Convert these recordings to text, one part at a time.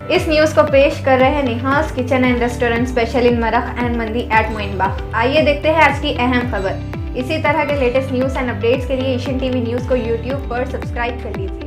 اس news کو پیش کر رہے ہیں Nahaz kitchen and restaurant special in murgh and mandi at Moin Bagh. آئیے دیکھتے ہیں آج کی اہم خبر۔ اسی طرح کے لیٹسٹ نیوز اینڈ اپڈیٹس کے لیے ایشین ٹی وی نیوز کو یوٹیوب پر سبسکرائب کر لیجیے۔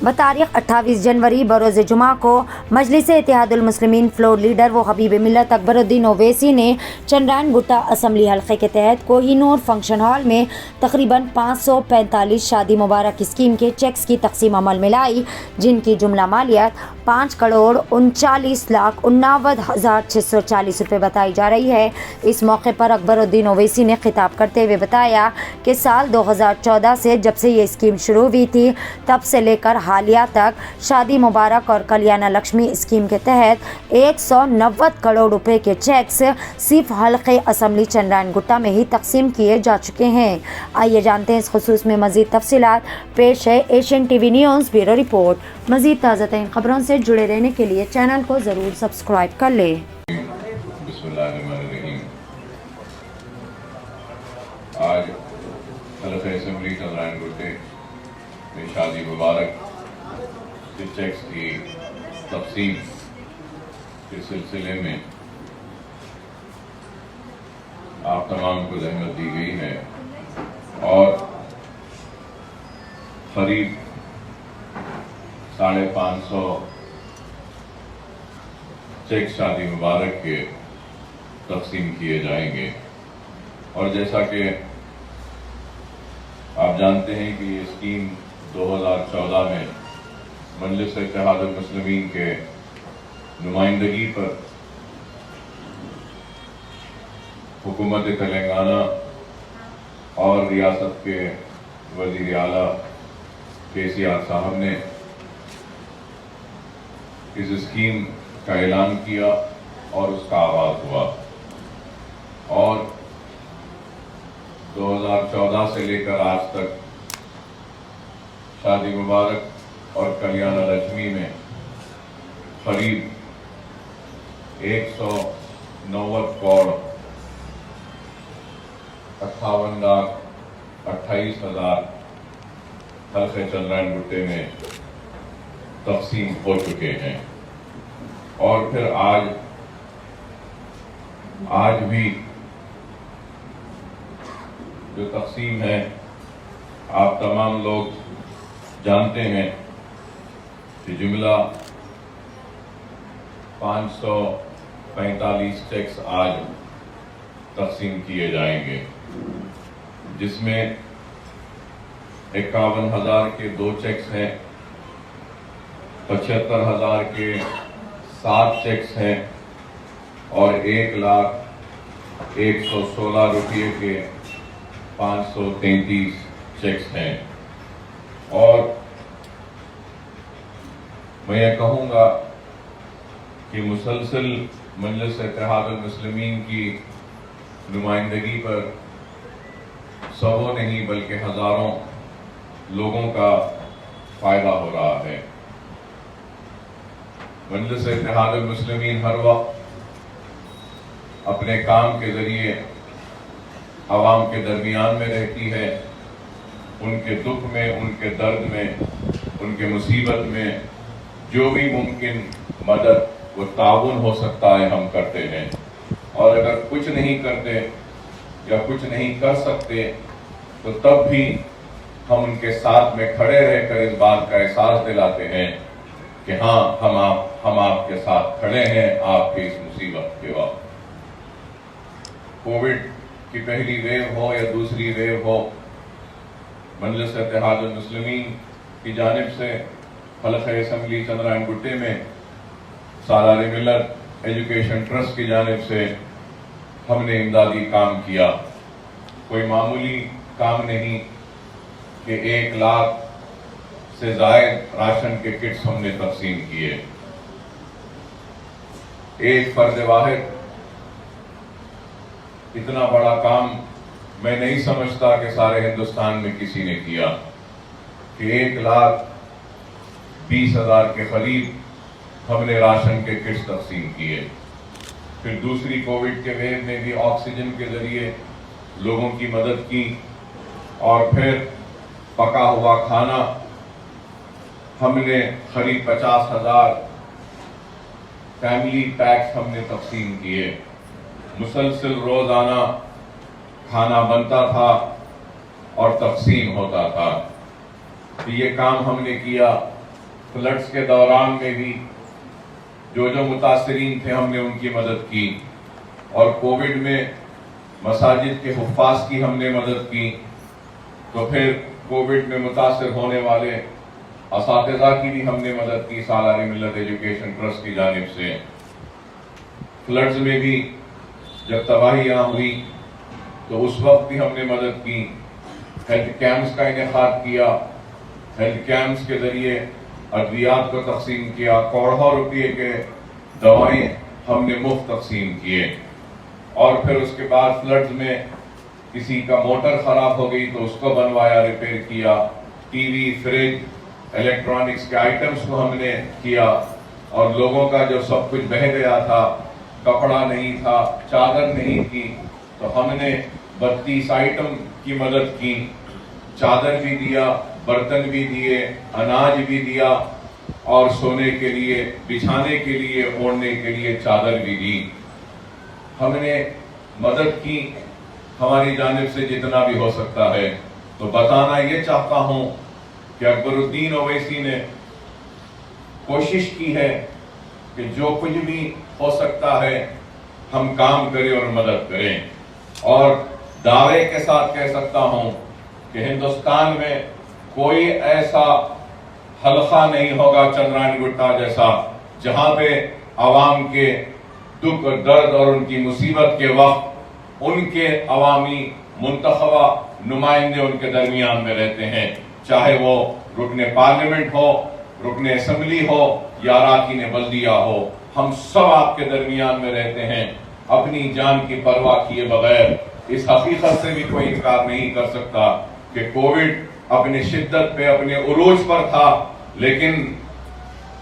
بتاریخ 28 جنوری بروز جمعہ کو مجلس اتحاد المسلمین فلور لیڈر و حبیب ملت اکبر الدین اویسی نے چندرائن گٹا اسمبلی حلقے کے تحت کوہی نور فنکشن ہال میں تقریباً 545 شادی مبارک اسکیم کے چیکس کی تقسیم عمل میں لائی، جن کی جملہ مالیت 5,39,59,640 روپے بتائی جا رہی ہے۔ اس موقع پر اکبر الدین اویسی نے خطاب کرتے ہوئے بتایا کہ سال 2014 سے جب سے یہ اسکیم شروع ہوئی تھی تب سے لے کر حالیہ تک شادی مبارک اور کلیانہ لکشمی اسکیم کے تحت 190 کروڑ روپے کے چیکس صرف حلقے اسمبلی چندرائن گٹا میں ہی تقسیم کیے جا چکے ہیں۔ آئیے جانتے ہیں اس خصوص میں مزید تفصیلات۔ پیش ہے Asian T V news bureau report. مزید تازہ ترین خبروں سے جڑے رہنے کے لیے چینل کو ضرور سبسکرائب کر لیں۔ بسم اللہ الرحمن الرحیم۔ آج حلقہ اسمبلی چندرائن گٹے میں شادی مبارک کے چیکس کی تقسیم کے سلسلے میں آپ تمام کو زحمت دی گئی ہے اور قریب 550 چیک شادی مبارک کے تقسیم کیے جائیں گے۔ اور جیسا کہ آپ جانتے ہیں کہ یہ اسکیم 2014 میں مجلس اتحاد المسلمین کے نمائندگی پر حکومت تلنگانہ اور ریاست کے وزیر اعلیٰ KCR صاحب نے اس اسکیم کا اعلان کیا اور اس کا آغاز ہوا، اور 2014 سے لے کر آج تک شادی مبارک اور کلیانہ لکشمی میں قریب 190 کروڑ 58,28,000 حلقے چندرائن گٹے میں تقسیم ہو چکے ہیں۔ اور پھر آج بھی جو تقسیم ہے، آپ تمام لوگ جانتے ہیں کہ جملہ 545 چیکس آج تقسیم کیے جائیں گے، جس میں 51,000 کے 2 چیکس ہیں، 75,000 کے 7 چیکس ہیں اور 1,01,16 روپے کے 533 چیکس ہیں۔ اور میں یہ کہوں گا کہ مسلسل مجلس اتحاد المسلمین کی نمائندگی پر سووں نہیں بلکہ ہزاروں لوگوں کا فائدہ ہو رہا ہے۔ مجلس اتحاد المسلمین ہر وقت اپنے کام کے ذریعے عوام کے درمیان میں رہتی ہے، ان کے دکھ میں، ان کے درد میں، ان کے مصیبت میں جو بھی ممکن مدد و تعاون ہو سکتا ہے ہم کرتے ہیں، اور اگر کچھ نہیں کرتے یا کچھ نہیں کر سکتے تو تب بھی ہم ان کے ساتھ میں کھڑے رہ کر اس بات کا احساس دلاتے ہیں کہ ہاں ہم آپ کے ساتھ کھڑے ہیں آپ کی اس مصیبت کے وقت۔ کووڈ کی پہلی ویو ہو یا دوسری ویو ہو، مجلس اتحاد المسلمین کی جانب سے حلقہ اسمبلی چندرائن گٹے میں سالار ملت ایجوکیشن ٹرسٹ کی جانب سے ہم نے امدادی کام کیا۔ کوئی معمولی کام نہیں کہ 1 لاکھ سے زائد راشن کے کٹس ہم نے تقسیم کیے۔ ایک فرد واحد اتنا بڑا کام میں نہیں سمجھتا کہ سارے ہندوستان میں کسی نے کیا، کہ 1,20,000 کے قریب ہم نے راشن کے کٹس تقسیم کیے۔ پھر دوسری کووڈ کے ویو میں بھی آکسیجن کے ذریعے لوگوں کی مدد کی، اور پھر पका हुआ खाना हमने करीब 50,000 फैमिली पैक्स हमने तकसीम किए। मुसलसल रोजाना खाना बनता था और तकसीम होता था। तो ये काम हमने किया। फ्लड्स के दौरान में भी जो मुतासरीन थे हमने उनकी मदद की, और कोविड में मसाजिद के हुफ़ाज़ की हमने मदद की। तो फिर कोविड में मुतासर होने वाले असातिज़ा की भी हमने मदद की सालार मिल्लत एजुकेशन ट्रस्ट की जानिब से। फ्लड्स में भी जब तबाहियाँ हुई तो उस वक्त भी हमने मदद की। हेल्थ कैंप्स का इनेकाद किया, हेल्थ कैंप्स के जरिए अद्वियात को तकसीम किया, करोड़ों रुपये के दवाएं हमने मुफ्त तकसीम किए। और फिर उसके बाद फ्लड्स में किसी का मोटर खराब हो गई तो उसको बनवाया, रिपेयर किया। टीवी, फ्रिज, इलेक्ट्रॉनिक्स के आइटम्स को हमने किया। और लोगों का जो सब कुछ बह गया था, कपड़ा नहीं था, चादर नहीं थी, तो हमने 32 आइटम की मदद की। चादर भी दिया, बर्तन भी दिए, अनाज भी दिया, और सोने के लिए, बिछाने के लिए, ओढ़ने के लिए चादर भी दी। हमने मदद की हमारी जानिब से जितना भी हो सकता है। तो बताना ये चाहता हूं कि अकबरुद्दीन ओवैसी ने कोशिश की है कि जो कुछ भी हो सकता है हम काम करें और मदद करें। और दावे के साथ कह सकता हूं कि हिंदुस्तान में कोई ऐसा हल्का नहीं होगा चंद्रायन गुट्टा जैसा, जहां पे आवाम के दुख, दर्द और उनकी मुसीबत के वक्त उनके अवामी मुंतखबा नुमाइंदे उनके दरमियान में रहते हैं। चाहे वो रुकने पार्लियामेंट हो, रुकने असेंबली हो या अरकान बल्दिया हो, हम सब आपके दरमियान में रहते हैं। अपनी जान की परवाह किए बगैर इस हकीकत से भी कोई इनकार नहीं कर सकता कि कोविड अपनी शिद्दत पे, अपने उरूज पर था, लेकिन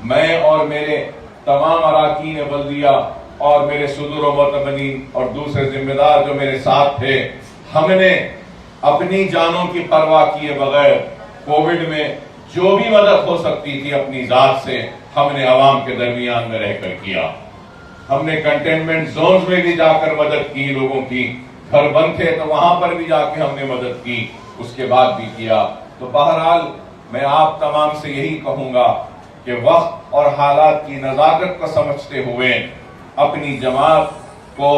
मैं और मेरे तमाम अरकान बल्दिया और मेरे सुदूर मुतमनीन और दूसरे जिम्मेदार जो मेरे साथ थे, हमने अपनी जानों की परवाह किए बगैर कोविड में जो भी मदद हो सकती थी अपनी जात से हमने अवाम के दरमियान में रहकर किया। हमने कंटेनमेंट जोन्स में भी जाकर मदद की, लोगों की घर बंद थे तो वहां पर भी जाके हमने मदद की, उसके बाद भी किया। तो बहरहाल मैं आप तमाम से यही कहूंगा कि वक्त और हालात की नजाकत को समझते हुए अपनी जमात को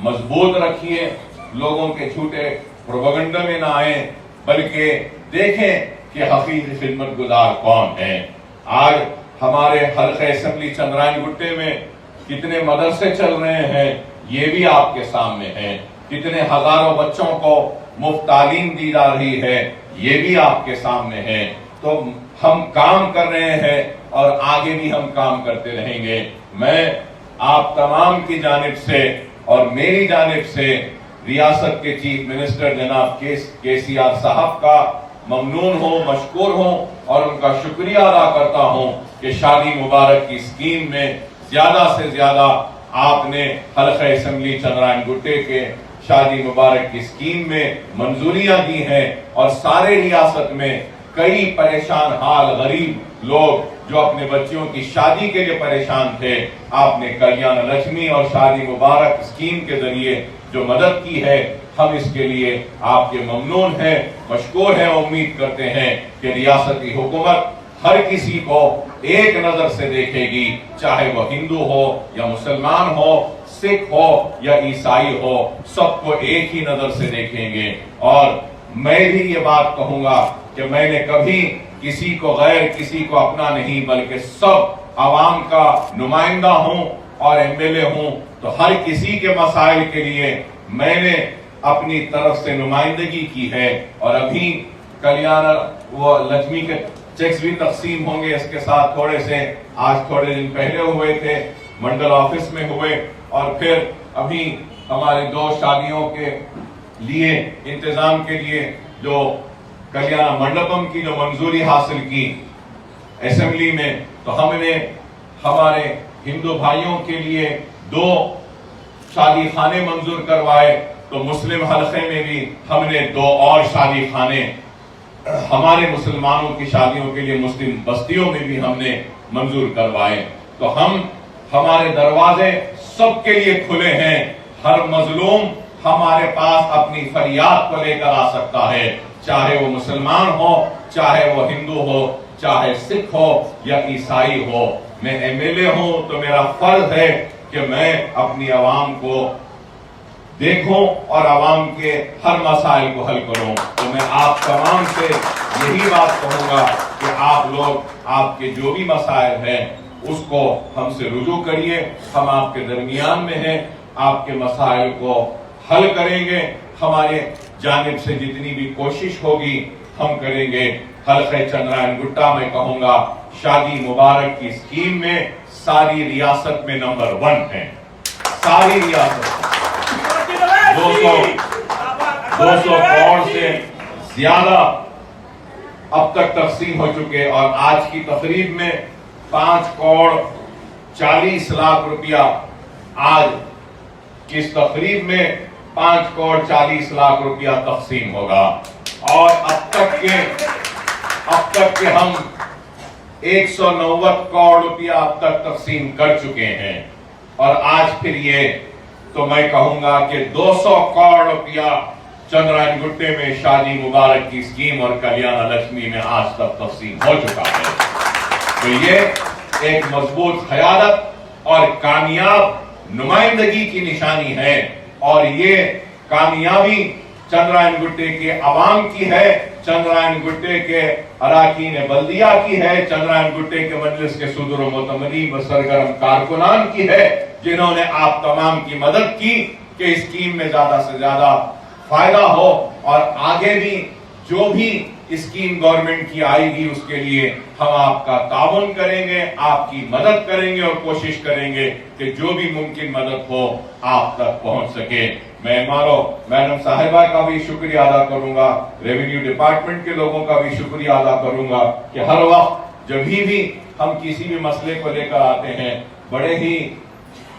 मजबूत रखिए, लोगों के झूठे प्रोपेगेंडा में ना आए, बल्कि देखें कि हकीकी खिदमत गुजार कौन है। आज हमारे हल्के असेंबली चंद्रायन गुट्टे में कितने मदरसे चल रहे हैं ये भी आपके सामने है, कितने हजारों बच्चों को मुफ्त तालीम दी जा रही है ये भी आपके सामने है। तो हम काम कर रहे हैं और आगे भी हम काम करते रहेंगे। मैं आप तमाम की जानिब से और मेरी जानिब से रियासत के चीफ मिनिस्टर जनाब केसीआर साहब का ममनून हूं, मशकूर हूं और उनका शुक्रिया अदा करता हूं कि शादी मुबारक की स्कीम में ज्यादा से ज्यादा आपने हल्के असेंबली चंद्रायन गुट्टे के शादी मुबारक की स्कीम में मंजूरियां दी हैं। और सारे रियासत में कई परेशान हाल गरीब लोग जो अपने बच्चियों की शादी के लिए परेशान थे, आपने कल्याण लक्ष्मी और शादी मुबारक स्कीम के जरिए जो मदद की है, हम इसके लिए आपके ममनून हैं, मशकूर हैं। उम्मीद करते हैं कि रियासती हुकूमत हर किसी को एक नजर से देखेगी, चाहे वो हिंदू हो या मुसलमान हो, सिख हो या ईसाई हो, सबको एक ही नजर से देखेंगे। और मैं भी ये बात कहूंगा कि मैंने कभी किसी को गैर, किसी को अपना नहीं, बल्कि सब आवाम का नुमाइंदा हूं और एमएलए हूं, तो हर किसी के मसाइल के लिए मैंने अपनी तरफ से नुमाइंदगी की है। और अभी कल्याण वो लक्ष्मी के चेक्स भी तकसीम होंगे, इसके साथ थोड़े से आज थोड़े दिन पहले हुए थे, मंडल ऑफिस में हुए, और फिर अभी हमारे 2 शादियों के लिए इंतजाम के लिए जो कल्याण मंडपम की जो मंजूरी हासिल की असेंबली में, तो हमने हमारे हिंदू भाइयों के लिए 2 शादी खाने मंजूर करवाए, तो मुस्लिम हलके में भी हमने 2 और शादी खाने हमारे मुसलमानों की शादियों के लिए मुस्लिम बस्तियों में भी हमने मंजूर करवाए। तो हमारे दरवाजे सबके लिए खुले हैं। हर मजलूम हमारे पास अपनी फरियाद को लेकर आ सकता है, चाहे वो मुसलमान हो, चाहे वो हिंदू हो, चाहे सिख हो या ईसाई हो। मैं एमएलए हूं तो मेरा फर्ज है कि मैं अपनी आवाम को देखूं और आवाम के हर मसाइल को हल करूं। तो मैं आप तमाम से यही बात कहूंगा कि आप लोग आपके जो भी मसाइल हैं उसको हमसे रुजू करिए। हम आपके दरमियान में हैं, आपके मसाइल को हल करेंगे। हमारे जानिब से जितनी भी कोशिश होगी हम करेंगे। हल्के चंद्रायन गुट्टा में कहूंगा शादी मुबारक की स्कीम में सारी रियासत में नंबर 1 है। सारी रियासत 200 करोड़ से ज्यादा अब तक तकसीम हो चुके और आज की तकरीब में 5 करोड़ 40 लाख रुपया, आज की इस तकरीब में 5 करोड़ 40 लाख रुपया तकसीम होगा। और अब तक के हम 190 करोड़ रुपया अब तक तकसीम कर चुके हैं। और आज फिर ये तो मैं कहूंगा कि 200 करोड़ रुपया चंद्रायन गुट्टे में शादी मुबारक की स्कीम और कल्याण लक्ष्मी में आज तक तकसीम हो चुका है। तो ये एक मजबूत क़यादत और कामयाब नुमाइंदगी की निशानी है। और ये कामयाबी चंद्रायन गुट्टे के अवाम की है, चंद्रायन गुट्टे के अराकीन बल्दिया की है, चंद्रायन गुट्टे के मजलिस के सुदूर मुतमरीन व सरगर्म कारकुनान की है, जिन्होंने आप तमाम की मदद की कि इस स्कीम में ज्यादा से ज्यादा फायदा हो। और आगे भी जो भी स्कीम गवर्नमेंट की आएगी उसके लिए हम आपका ताउन करेंगे, आपकी मदद करेंगे और कोशिश करेंगे कि जो भी मुमकिन मदद हो आप तक पहुंच सके। मैं मैडम साहिबा का भी शुक्रिया अदा करूंगा, रेवेन्यू डिपार्टमेंट के लोगों का भी शुक्रिया अदा करूंगा कि हर वक्त जब भी हम किसी भी मसले को लेकर आते हैं बड़े ही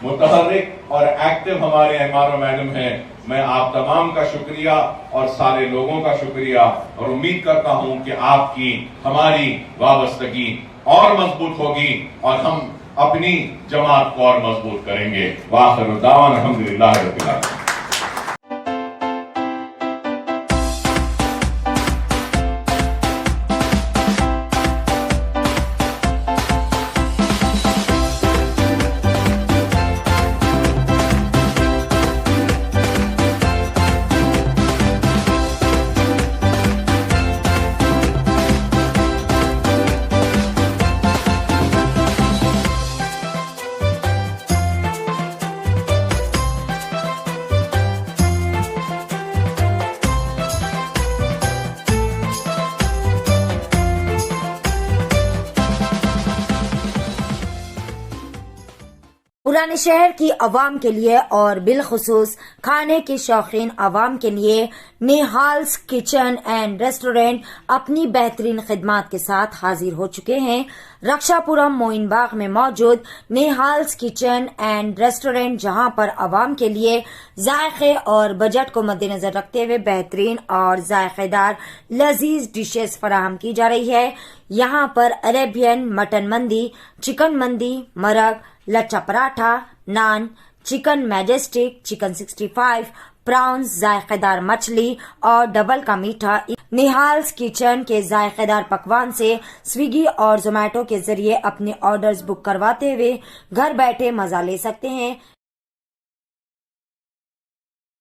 मुतहर्रिक और एक्टिव हमारे एमआरओ मैडम हैं। मैं आप तमाम का शुक्रिया और सारे लोगों का शुक्रिया और उम्मीद करता हूं कि आपकी हमारी वाबस्तगी और मजबूत होगी और हम अपनी जमात को और मजबूत करेंगे। वाखिर दावाना अल्हम्दुलिल्लाह रब्बिल आलमीन। पुराने शहर की आवाम के लिए और बिलखुसूस खाने के शौकीन आवाम के लिए निहाल्स किचन एंड रेस्टोरेंट अपनी बेहतरीन खिदमात के साथ हाजिर हो चुके हैं। रक्षापुरम मोइन बाग में मौजूद निहाल्स किचन एंड रेस्टोरेंट, जहां पर आवाम के लिए जायके और बजट को मद्देनजर रखते हुए बेहतरीन और जायकेदार लजीज डिशेस फराहम की जा रही है। यहां पर अरेबियन मटन मंदी, चिकन मंदी, मरग, लच्छा पराठा, नान, चिकन मैजेस्टिक, चिकन 65, प्राउंस, जायकेदार मछली और डबल का मीठा। निहाल्स किचन के जायकेदार पकवान से स्विगी और जोमेटो के जरिए अपने ऑर्डर्स बुक करवाते हुए घर बैठे मजा ले सकते हैं।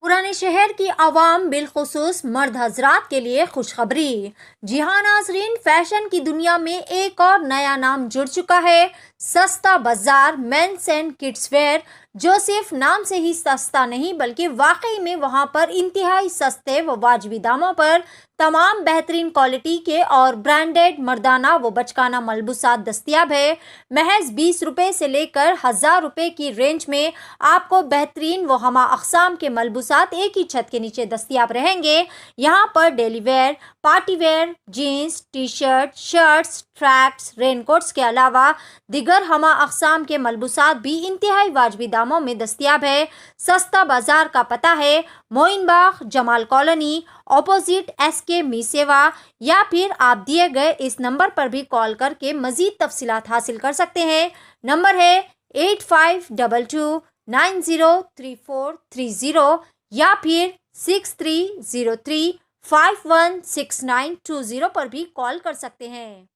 पुराने शहर की आवाम बिलखुसूस मर्द हजरात के लिए खुशखबरी। जी हाँ नाजरीन, फैशन की दुनिया में एक और नया नाम जुड़ चुका है, सस्ता बाजार मेंस एंड किड्स वेयर, जो सिर्फ नाम से ही सस्ता नहीं बल्कि वाकई में वहां पर इंतहाई सस्ते व वाजबी दामों पर तमाम बेहतरीन क्वालिटी के और ब्रांडेड मर्दाना व बचकाना मलबूसात दस्तियाब है। महज 20 रुपए से लेकर 1000 रुपए की रेंज में आपको बेहतरीन व हमा अक़साम के मलबूसात एक ही छत के नीचे दस्तियाब रहेंगे। यहाँ पर daily wear, party wear, jeans, T shirt, shirts, tracks, raincoats के अलावा दिगर हमा अक़साम के मलबूसात भी इंतहाई वाजबी दामों में दस्तियाब है। सस्ता बाजार का पता है Moin Bagh, Jamal colony, opposite SK MeeSeva, या फिर आप दिए गए इस नंबर पर भी कॉल करके मज़ीद तफसीलात हासिल कर सकते हैं। नंबर है 8522903430 या फिर 6303516920 पर भी कॉल कर सकते हैं।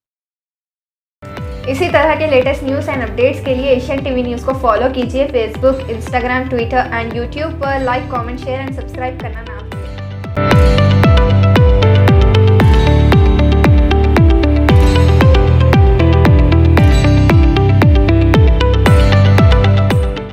इसी तरह के लेटेस्ट न्यूज़ एंड अपडेट्स के लिए एशियन टीवी न्यूज़ को फॉलो कीजिए Facebook, Instagram, Twitter and YouTube पर। Like, comment, share and subscribe करना ना भूलें।